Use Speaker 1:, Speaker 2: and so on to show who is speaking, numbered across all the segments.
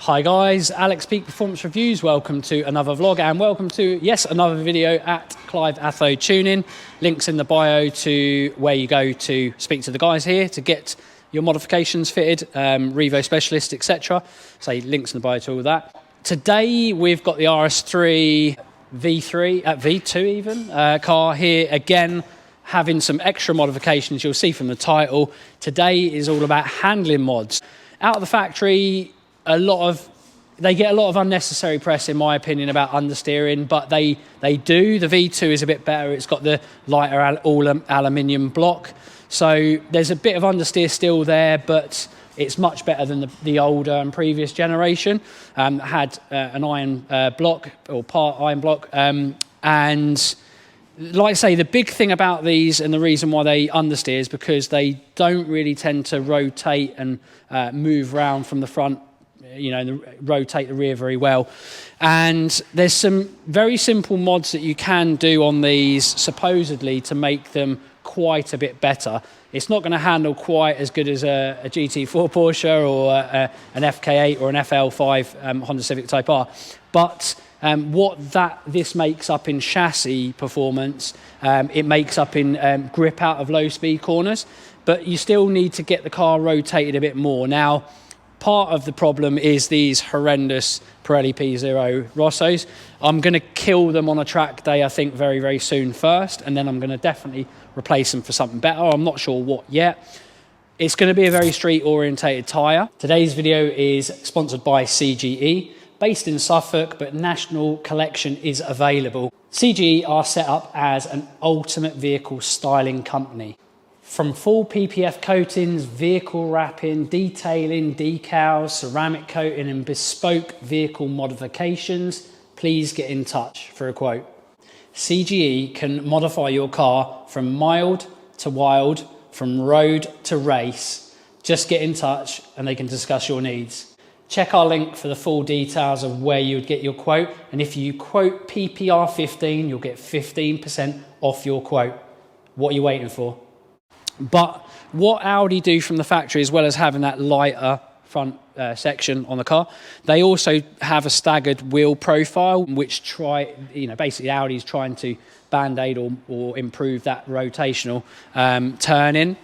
Speaker 1: Hi guys, Alex Peak Performance Reviews. Welcome to another vlog and welcome to, yes, another video at Clive Atho Tuning. Links in the bio to where you go to speak to the guys here to get your modifications fitted, Revo specialist, etc. So links in the bio to all that. Today we've got the RS3 V3, V2 even, car here again, having some extra modifications you'll see from the title. Today is all about handling mods. Out of the factory, they get a lot of unnecessary press in my opinion about understeering, but they do. The V2 is a bit better. It's got the lighter all aluminium block, so there's a bit of understeer still there, but it's much better than the older and previous generation. Had an iron block or part iron block, and like I say, the big thing about these and the reason why they understeer is because they don't really tend to rotate and move around from the front, you know, rotate the rear very well. And there's some very simple mods that you can do on these supposedly to make them quite a bit better. It's not going to handle quite as good as a GT4 Porsche or an FK8 or an FL5 Honda Civic Type R, but what this makes up in chassis performance, it makes up in grip out of low speed corners, but you still need to get the car rotated a bit more. Now, part of the problem is these horrendous Pirelli P0 Rossos. I'm going to kill them on a track day, I think, very, very soon first, and then I'm going to definitely replace them for something better. I'm not sure what yet. It's going to be a very street-orientated tyre. Today's video is sponsored by CGE, based in Suffolk, but national collection is available. CGE are set up as an ultimate vehicle styling company. From full PPF coatings, vehicle wrapping, detailing, decals, ceramic coating and bespoke vehicle modifications, please get in touch for a quote. CGE can modify your car from mild to wild, from road to race. Just get in touch and they can discuss your needs. Check our link for the full details of where you would get your quote, and if you quote PPR15, you'll get 15% off your quote. What are you waiting for? But what Audi do from the factory, as well as having that lighter front section on the car, they also have a staggered wheel profile, which basically Audi's trying to band-aid or improve that rotational turn-in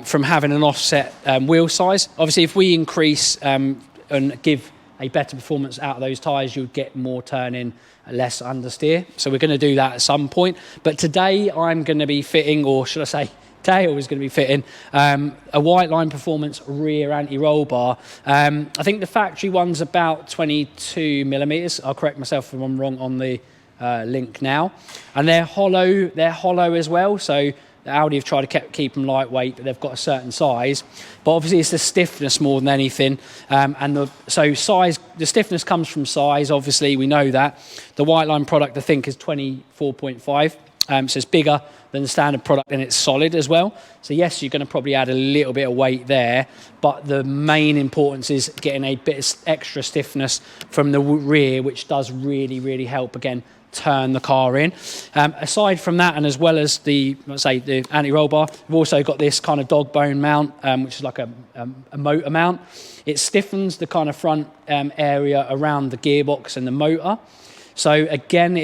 Speaker 1: from having an offset wheel size. Obviously, if we increase and give a better performance out of those tyres, you'd get more turn-in, less understeer. So we're going to do that at some point. But today I'm going to be fitting, or should I say, Dale is going to be fitting a Whiteline Performance rear anti-roll bar. I think the factory one's about 22 millimeters. I'll correct myself if I'm wrong on the link now. And they're hollow as well. So Audi have tried to keep them lightweight, but they've got a certain size. But obviously it's the stiffness more than anything. The stiffness comes from size, obviously, we know that. The Whiteline product, I think, is 24.5. So it's bigger than the standard product, and it's solid as well. So yes, you're going to probably add a little bit of weight there, but the main importance is getting a bit of extra stiffness from the rear, which does really, really help, again, turn the car in. Aside from that, and as well as the anti-roll bar, we've also got this kind of Dogbone mount, which is like a motor mount. It stiffens the kind of front area around the gearbox and the motor. So again,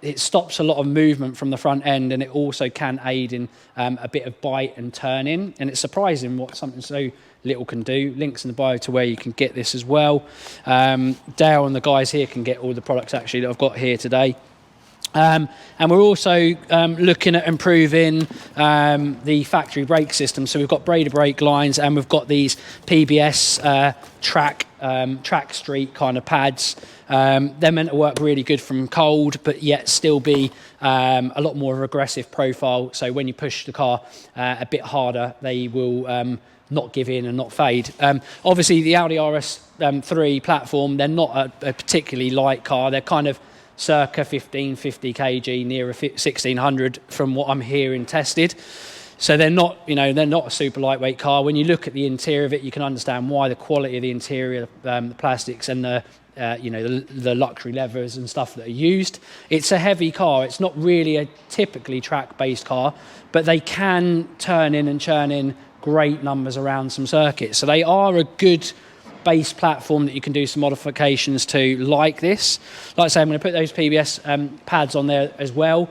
Speaker 1: it stops a lot of movement from the front end, and it also can aid in a bit of bite and turn in. And it's surprising what something so little can do. Links in the bio to where you can get this as well. Dale and the guys here can get all the products actually that I've got here today. And we're also looking at improving the factory brake system. So we've got braided brake lines, and we've got these PBS track street kind of pads. They're meant to work really good from cold, but yet still be a lot more aggressive profile. So when you push the car a bit harder, they will not give in and not fade. Obviously, the Audi RS3 platform, they're not a particularly light car. They're kind of circa 1550 kg, near 1600 from what I'm hearing tested. So they're not a super lightweight car. When you look at the interior of it, you can understand why. The quality of the interior, the plastics and the luxury levers and stuff that are used. It's a heavy car. It's not really a typically track-based car, but they can turn in and churn in great numbers around some circuits. So they are a good base platform that you can do some modifications to, like this. Like I say, I'm going to put those PBS pads on there as well.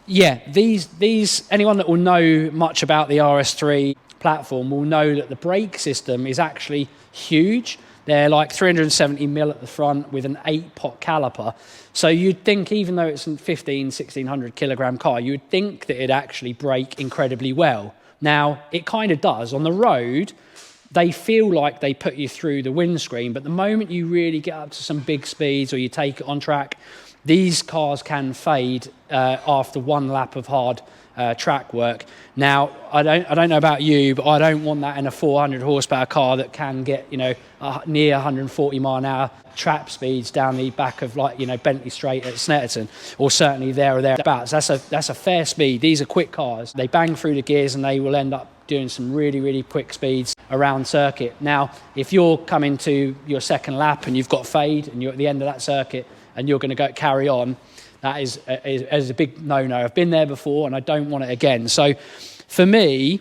Speaker 1: Yeah, these anyone that will know much about the RS3 platform will know that the brake system is actually huge. They're like 370mm at the front with an 8-pot caliper. So you'd think, even though it's a 1600 kilogram car, you'd think that it'd actually brake incredibly well. Now, it kind of does. On the road, they feel like they put you through the windscreen, but the moment you really get up to some big speeds or you take it on track, these cars can fade after one lap of hard track work. Now, I don't know about you, but I don't want that in a 400 horsepower car that can get, you know, near 140 mile an hour trap speeds down the back of, like, you know, Bentley Straight at Snetterton, or certainly there or thereabouts. That's a fair speed. These are quick cars. They bang through the gears and they will end up doing some really, really quick speeds around circuit. Now, if you're coming to your second lap and you've got fade and you're at the end of that circuit and you're going to go carry on, that is a big no-no. I've been there before and I don't want it again. So for me,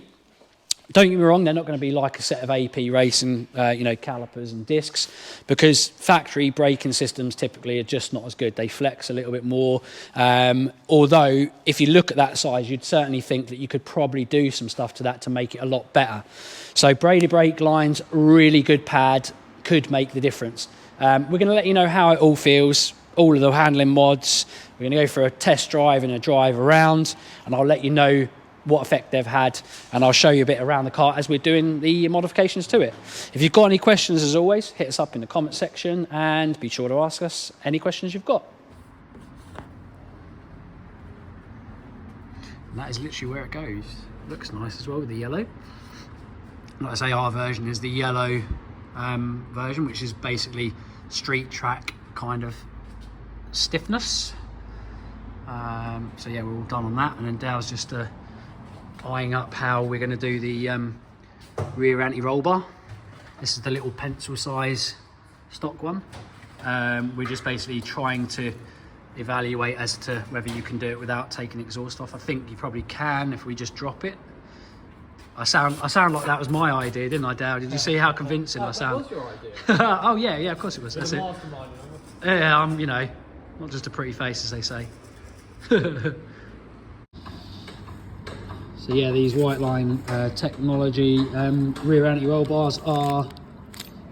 Speaker 1: don't get me wrong, they're not going to be like a set of AP racing, you know, calipers and discs, because factory braking systems typically are just not as good. They flex a little bit more. Although, if you look at that size, you'd certainly think that you could probably do some stuff to that to make it a lot better. So braided brake lines, really good pad, could make the difference. We're going to let you know how it all feels, all of the handling mods. We're going to go for a test drive and a drive around, and I'll let you know what effect they've had, and I'll show you a bit around the car as we're doing the modifications to it. If you've got any questions, as always, hit us up in the comment section and be sure to ask us any questions you've got. And that is literally where it goes. Looks nice as well with the yellow. Like I say, our version is the yellow version, which is basically street track kind of stiffness. So yeah, we're all done on that, and then Dale's just eyeing up how we're going to do the rear anti-roll bar. This is the little pencil size stock one. We're just basically trying to evaluate as to whether you can do it without taking exhaust off. I think you probably can if we just drop it. I sound like that was my idea, didn't I, Dale? Did you see how convincing I sound?
Speaker 2: That was your idea.
Speaker 1: Oh yeah, of course it was. That's it. Yeah, I'm, you know, not just a pretty face, as they say. So yeah, these Whiteline technology rear anti-roll bars are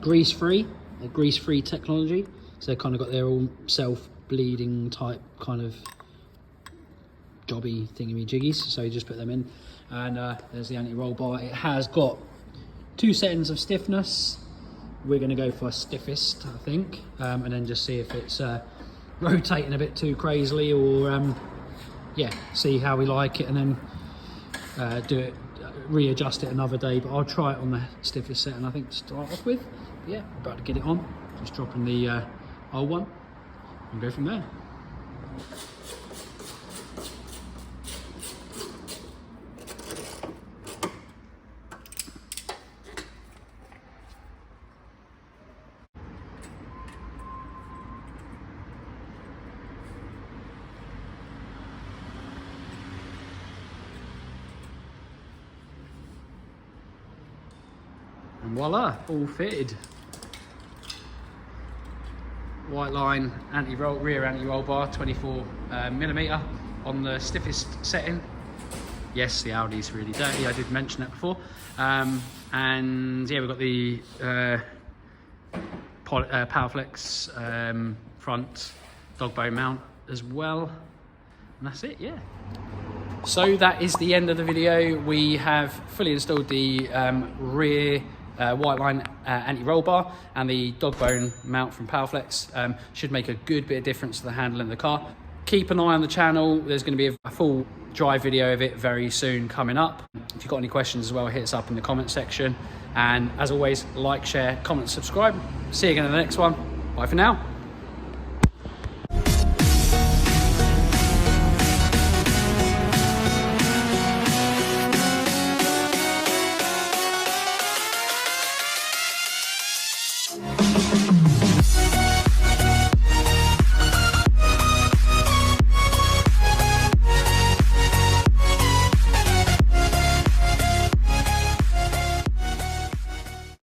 Speaker 1: grease-free. They're grease-free technology. So they've kind of got their all self-bleeding type kind of jobby thingy-jiggies. So you just put them in, and there's the anti-roll bar. It has got 2 settings of stiffness. We're going to go for stiffest, I think, and then just see if it's rotating a bit too crazily, or yeah, see how we like it, and then do it, readjust it another day. But I'll try it on the stiffest setting, I think, to start off with. But yeah, about to get it on. Just dropping the old one and go from there. And voila, all fitted. Whiteline anti-roll, rear anti-roll bar, 24mm on the stiffest setting. Yes, the Audi's really dirty, I did mention that before. And yeah, we've got the Powerflex front Dogbone mount as well. And that's it, yeah. So that is the end of the video. We have fully installed the rear Whiteline anti-roll bar and the Dogbone mount from Powerflex. Should make a good bit of difference to the handling of the car. Keep an eye on the channel. There's going to be a full drive video of it very soon coming up. If you've got any questions as well, hit us up in the comment section. And as always, like, share, comment, subscribe. See you again in the next one. Bye for now.